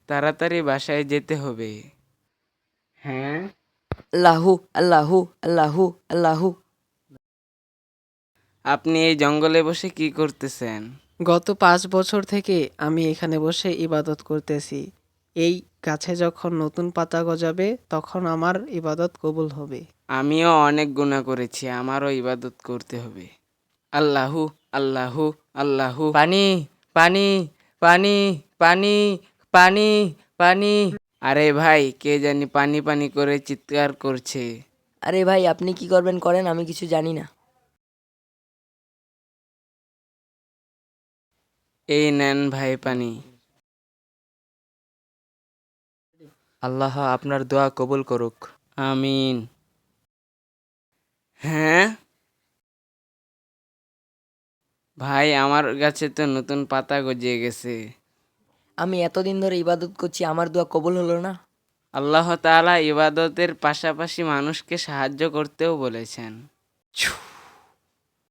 তাড়াতাড়ি বাসায় যেতে হবে। হ্যাঁ, আল্লাহু আল্লাহু আল্লাহু আল্লাহু। আপনি এই জঙ্গলে বসে কি করতেছেন? গত 5 বছর থেকে আমি এখানে বসে ইবাদত করতেছি। এই গাছে যখন নতুন পাতা গজাবে তখন আমার ইবাদত কবুল হবে। আমিও অনেক গুনাহ করেছি, আমারও ইবাদত করতে হবে। আল্লাহু আল্লাহু আল্লাহু। পানি পানি পানি পানি পানি পানি। আরে ভাই, কে জানি পানি পানি করে চিৎকার করছে। আরে ভাই, আপনি কি করবেন করেন, আমি কিছু জানি না। এই নেন ভাই পানি। আল্লাহ আপনার দোয়া কবুল করুক। আমিন। হ্যাঁ ভাই, আমার গাছে তো নতুন পাতা গজিয়ে গেছে। আমি এতদিন ধরে ইবাদত করছি, আমার দোয়া কবুল হলো না। আল্লাহ তাআলা ইবাদতের পাশাপাশি মানুষকে সাহায্য করতেও বলেছেন।